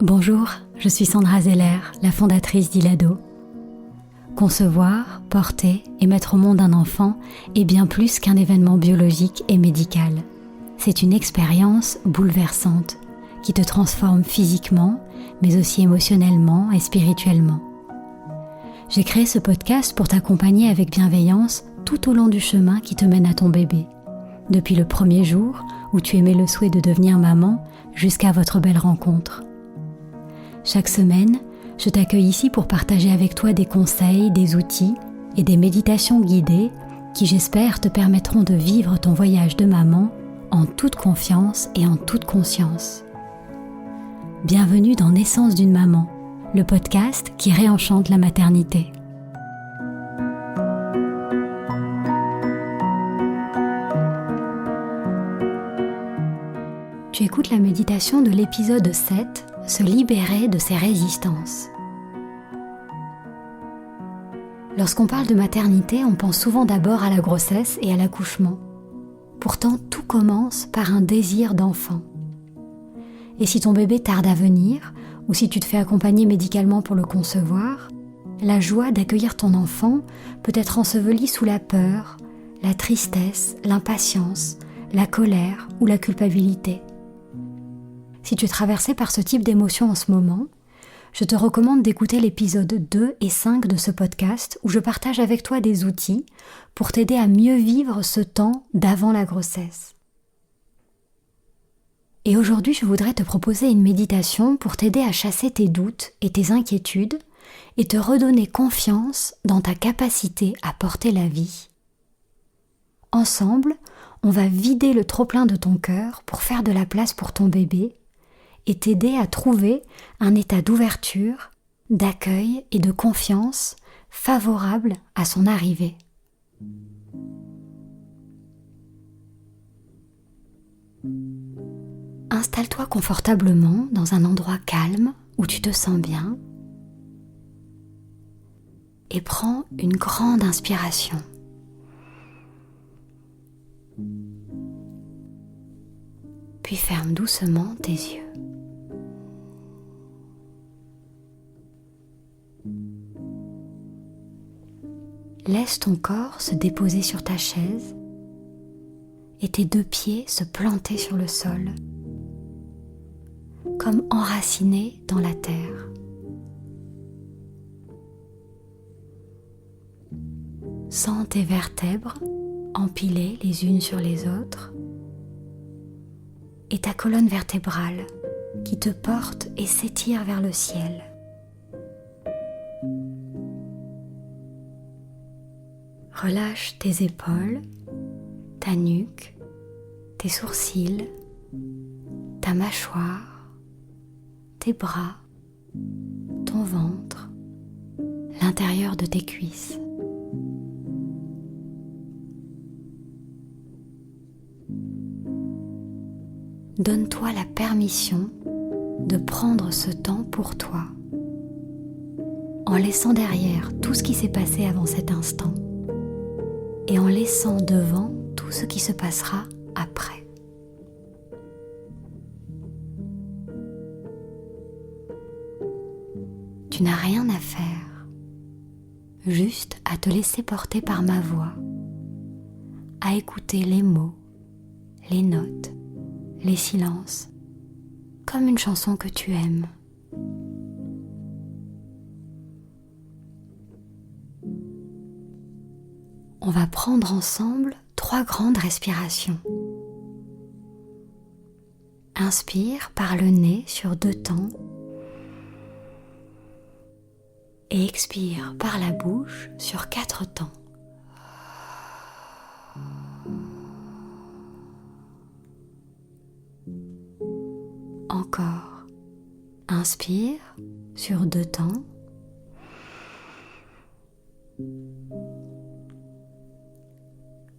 Bonjour, je suis Sandra Zeller, la fondatrice d'Ilado. Concevoir, porter et mettre au monde un enfant est bien plus qu'un événement biologique et médical. C'est une expérience bouleversante qui te transforme physiquement, mais aussi émotionnellement et spirituellement. J'ai créé ce podcast pour t'accompagner avec bienveillance tout au long du chemin qui te mène à ton bébé. Depuis le premier jour où tu émets le souhait de devenir maman jusqu'à votre belle rencontre. Chaque semaine, je t'accueille ici pour partager avec toi des conseils, des outils et des méditations guidées qui, j'espère, te permettront de vivre ton voyage de maman en toute confiance et en toute conscience. Bienvenue dans Naissance d'une maman, le podcast qui réenchante la maternité. Tu écoutes la méditation de l'épisode 7, se libérer de ses résistances. Lorsqu'on parle de maternité, on pense souvent d'abord à la grossesse et à l'accouchement. Pourtant, tout commence par un désir d'enfant. Et si ton bébé tarde à venir, ou si tu te fais accompagner médicalement pour le concevoir, la joie d'accueillir ton enfant peut être ensevelie sous la peur, la tristesse, l'impatience, la colère ou la culpabilité. Si tu es traversé par ce type d'émotion en ce moment, je te recommande d'écouter l'épisode 2 et 5 de ce podcast où je partage avec toi des outils pour t'aider à mieux vivre ce temps d'avant la grossesse. Et aujourd'hui, je voudrais te proposer une méditation pour t'aider à chasser tes doutes et tes inquiétudes et te redonner confiance dans ta capacité à porter la vie. Ensemble, on va vider le trop-plein de ton cœur pour faire de la place pour ton bébé et t'aider à trouver un état d'ouverture, d'accueil et de confiance favorable à son arrivée. Installe-toi confortablement dans un endroit calme où tu te sens bien et prends une grande inspiration. Puis ferme doucement tes yeux. Laisse ton corps se déposer sur ta chaise et tes deux pieds se planter sur le sol, comme enracinés dans la terre. Sens tes vertèbres empilées les unes sur les autres et ta colonne vertébrale qui te porte et s'étire vers le ciel. Relâche tes épaules, ta nuque, tes sourcils, ta mâchoire, tes bras, ton ventre, l'intérieur de tes cuisses. Donne-toi la permission de prendre ce temps pour toi, en laissant derrière tout ce qui s'est passé avant cet instant et en laissant devant tout ce qui se passera après. Tu n'as rien à faire, juste à te laisser porter par ma voix, à écouter les mots, les notes, les silences, comme une chanson que tu aimes. On va prendre ensemble 3 grandes respirations. Inspire par le nez sur 2 temps et expire par la bouche sur 4 temps. Encore. Inspire sur 2 temps.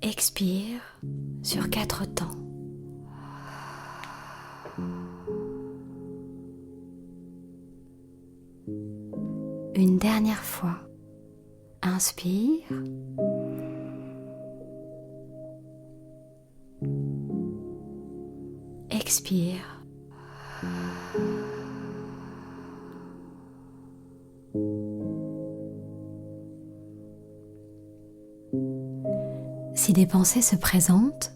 Expire sur 4 temps. Une dernière fois. Inspire. Expire. des pensées se présentent,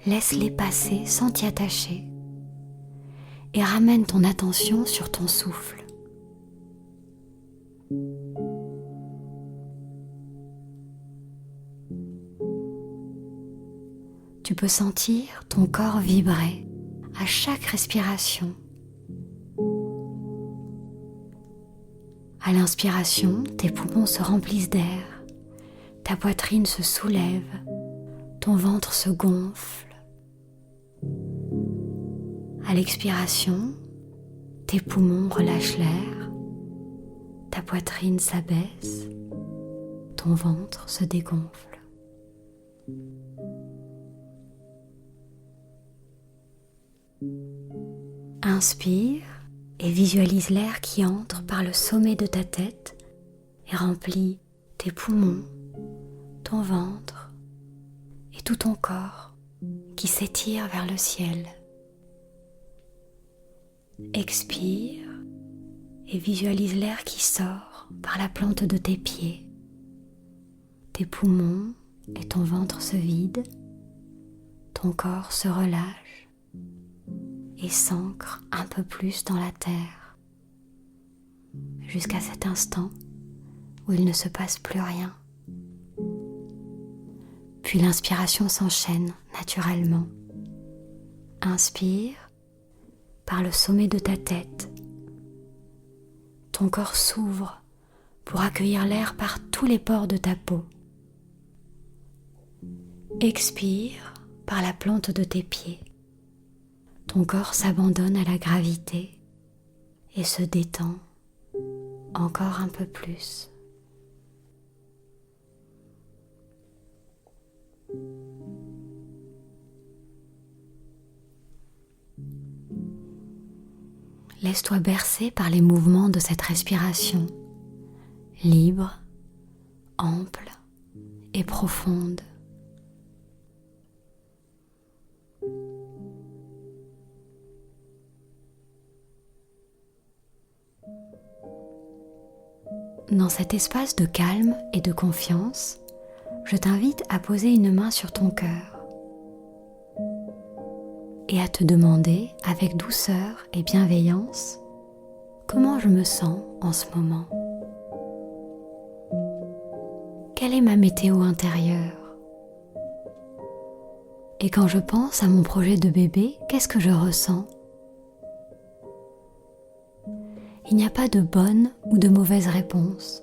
laisse-les passer sans t'y attacher et ramène ton attention sur ton souffle. Tu peux sentir ton corps vibrer à chaque respiration. À l'inspiration, tes poumons se remplissent d'air, ta poitrine se soulève, ton ventre se gonfle. À l'expiration, tes poumons relâchent l'air, ta poitrine s'abaisse, ton ventre se dégonfle. Inspire et visualise l'air qui entre par le sommet de ta tête et remplit tes poumons, ton ventre et tout ton corps qui s'étire vers le ciel. Expire et visualise l'air qui sort par la plante de tes pieds. Tes poumons et ton ventre se vident, ton corps se relâche et s'ancre un peu plus dans la terre, jusqu'à cet instant où il ne se passe plus rien. Puis l'inspiration s'enchaîne naturellement. Inspire par le sommet de ta tête. Ton corps s'ouvre pour accueillir l'air par tous les pores de ta peau. Expire par la plante de tes pieds. Ton corps s'abandonne à la gravité et se détend encore un peu plus. Laisse-toi bercer par les mouvements de cette respiration, libre, ample et profonde. Dans cet espace de calme et de confiance, je t'invite à poser une main sur ton cœur et à te demander avec douceur et bienveillance comment je me sens en ce moment. Quelle est ma météo intérieure? Et quand je pense à mon projet de bébé, qu'est-ce que je ressens? Il n'y a pas de bonne ou de mauvaise réponse.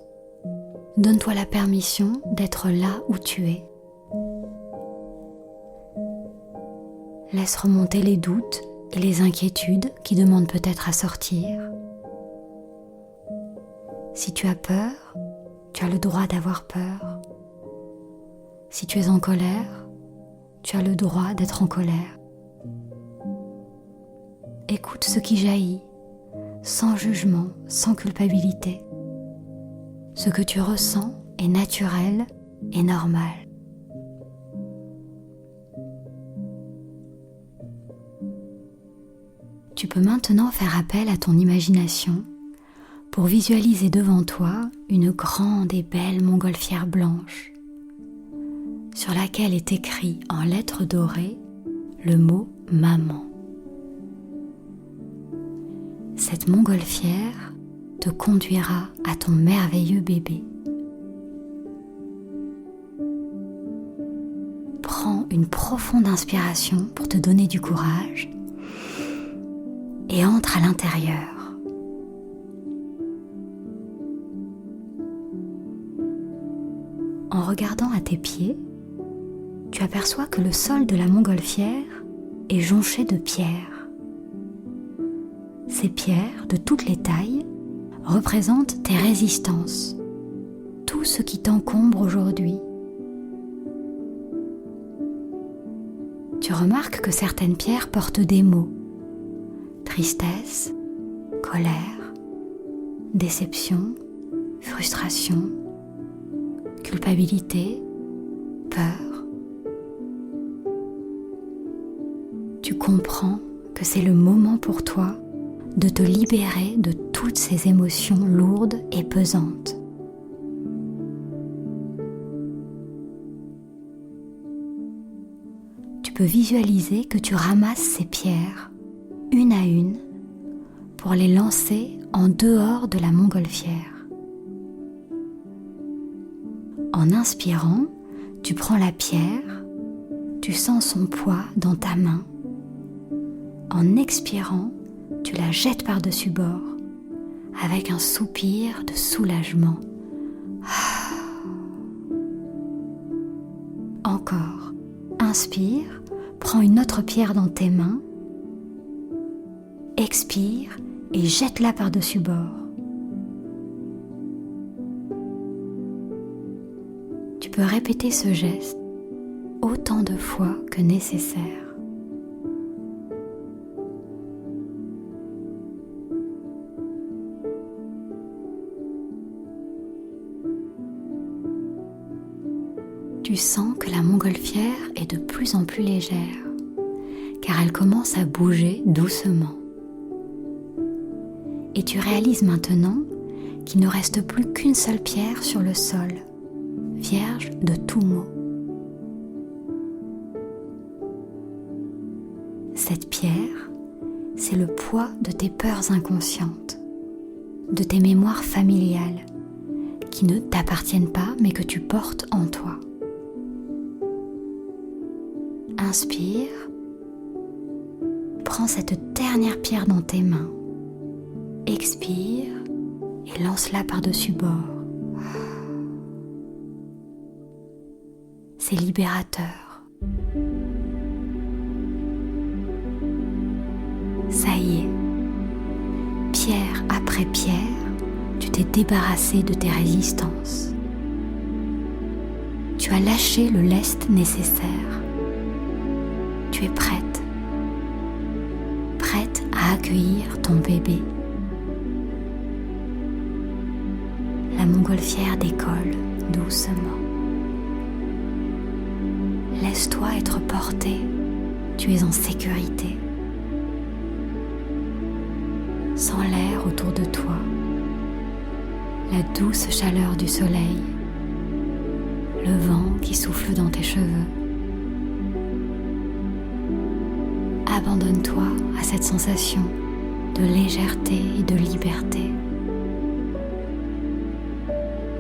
Donne-toi la permission d'être là où tu es. Laisse remonter les doutes et les inquiétudes qui demandent peut-être à sortir. Si tu as peur, tu as le droit d'avoir peur. Si tu es en colère, tu as le droit d'être en colère. Écoute ce qui jaillit, sans jugement, sans culpabilité. Ce que tu ressens est naturel et normal. Tu peux maintenant faire appel à ton imagination pour visualiser devant toi une grande et belle montgolfière blanche sur laquelle est écrit en lettres dorées le mot « maman ». Cette montgolfière te conduira à ton merveilleux bébé. Prends une profonde inspiration pour te donner du courage et entre à l'intérieur. En regardant à tes pieds, tu aperçois que le sol de la montgolfière est jonché de pierres. Ces pierres, de toutes les tailles, représentent tes résistances, tout ce qui t'encombre aujourd'hui. Tu remarques que certaines pierres portent des mots: tristesse, colère, déception, frustration, culpabilité, peur. Tu comprends que c'est le moment pour toi de te libérer de toutes ces émotions lourdes et pesantes. peux visualiser que tu ramasses ces pierres, une à une, pour les lancer en dehors de la montgolfière. En inspirant, tu prends la pierre, tu sens son poids dans ta main. En expirant, tu la jettes par-dessus bord, avec un soupir de soulagement. Encore, inspire, prends une autre pierre dans tes mains, expire et jette-la par-dessus bord. Tu peux répéter ce geste autant de fois que nécessaire. Tu sens que la montgolfière est de plus en plus légère, car elle commence à bouger doucement. Et tu réalises maintenant qu'il ne reste plus qu'une seule pierre sur le sol, vierge de tout mot. Cette pierre, c'est le poids de tes peurs inconscientes, de tes mémoires familiales, qui ne t'appartiennent pas mais que tu portes en toi. Inspire, prends cette dernière pierre dans tes mains, expire et lance-la par-dessus bord. C'est libérateur. Ça y est, pierre après pierre, tu t'es débarrassé de tes résistances. Tu as lâché le lest nécessaire. Tu es prête à accueillir ton bébé. La montgolfière décolle doucement. Laisse-toi être porté, tu es en sécurité. Sens l'air autour de toi, la douce chaleur du soleil, le vent qui souffle dans tes cheveux. Abandonne-toi à cette sensation de légèreté et de liberté.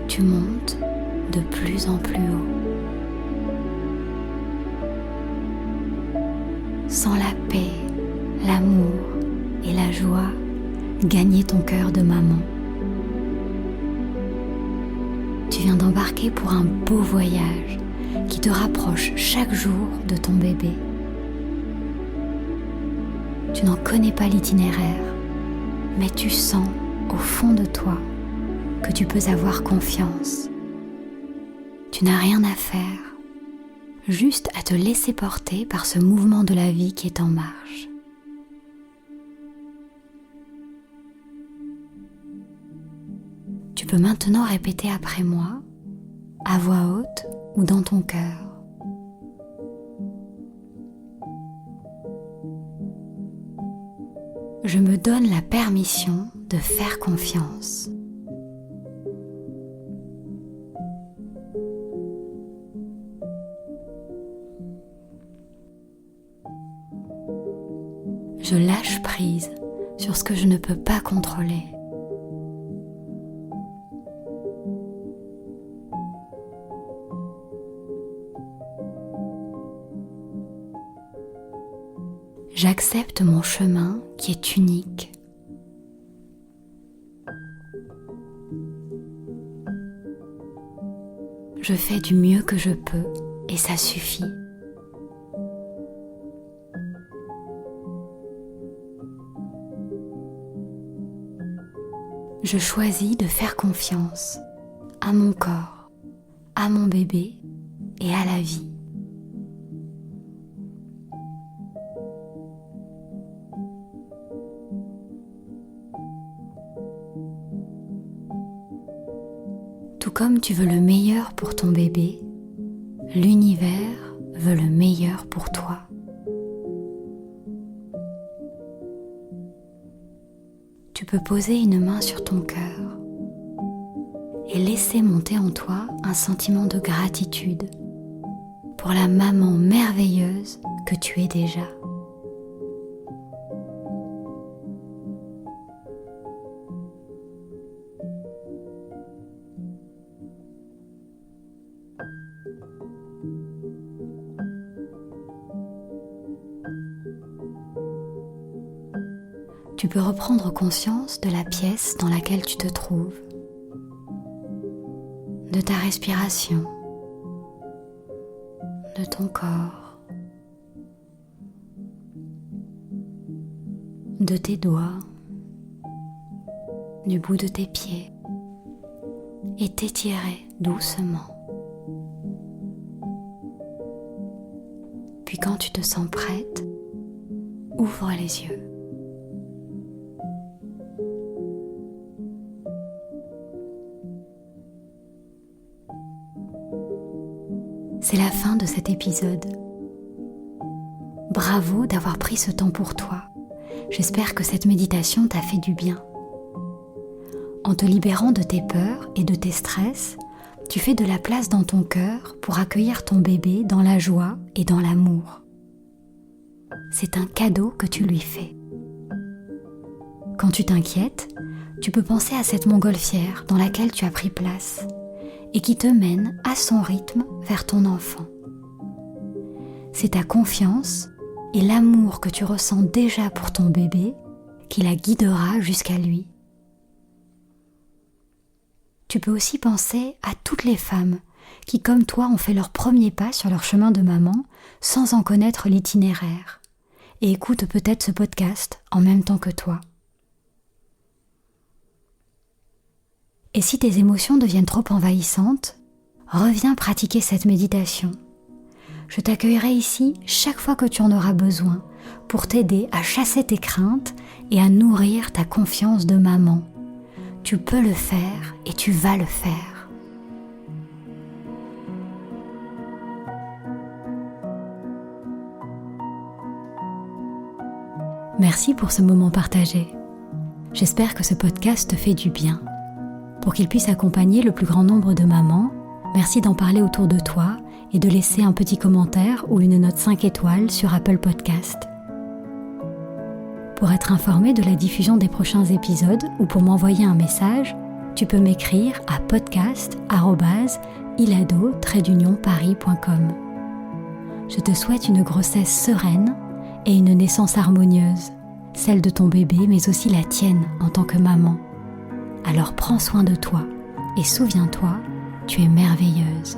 Tu montes de plus en plus haut. Sens la paix, l'amour et la joie gagner ton cœur de maman. Tu viens d'embarquer pour un beau voyage qui te rapproche chaque jour de ton bébé. Tu n'en connais pas l'itinéraire, mais tu sens au fond de toi que tu peux avoir confiance. Tu n'as rien à faire, juste à te laisser porter par ce mouvement de la vie qui est en marche. Tu peux maintenant répéter après moi, à voix haute ou dans ton cœur. Je me donne la permission de faire confiance. Je lâche prise sur ce que je ne peux pas contrôler. J'accepte mon chemin qui est unique. Je fais du mieux que je peux et ça suffit. Je choisis de faire confiance à mon corps, à mon bébé et à la vie. Tout comme tu veux le meilleur pour ton bébé, l'univers veut le meilleur pour toi. Tu peux poser une main sur ton cœur et laisser monter en toi un sentiment de gratitude pour la maman merveilleuse que tu es déjà. Tu peux reprendre conscience de la pièce dans laquelle tu te trouves, de ta respiration, de ton corps, de tes doigts, du bout de tes pieds, et t'étirer doucement. Puis quand tu te sens prête, ouvre les yeux. C'est la fin de cet épisode. Bravo d'avoir pris ce temps pour toi. J'espère que cette méditation t'a fait du bien. En te libérant de tes peurs et de tes stress, tu fais de la place dans ton cœur pour accueillir ton bébé dans la joie et dans l'amour. C'est un cadeau que tu lui fais. Quand tu t'inquiètes, tu peux penser à cette montgolfière dans laquelle tu as pris place et qui te mène à son rythme vers ton enfant. C'est ta confiance et l'amour que tu ressens déjà pour ton bébé qui la guidera jusqu'à lui. Tu peux aussi penser à toutes les femmes qui, comme toi, ont fait leur premier pas sur leur chemin de maman sans en connaître l'itinéraire et écoutent peut-être ce podcast en même temps que toi. Et si tes émotions deviennent trop envahissantes, reviens pratiquer cette méditation. Je t'accueillerai ici chaque fois que tu en auras besoin pour t'aider à chasser tes craintes et à nourrir ta confiance de maman. Tu peux le faire et tu vas le faire. Merci pour ce moment partagé. J'espère que ce podcast te fait du bien. Pour qu'il puisse accompagner le plus grand nombre de mamans, merci d'en parler autour de toi et de laisser un petit commentaire ou une note 5 étoiles sur Apple Podcast. Pour être informé de la diffusion des prochains épisodes ou pour m'envoyer un message, tu peux m'écrire à podcast@ilado-paris.com. Je te souhaite une grossesse sereine et une naissance harmonieuse, celle de ton bébé mais aussi la tienne en tant que maman. Alors prends soin de toi et souviens-toi, tu es merveilleuse.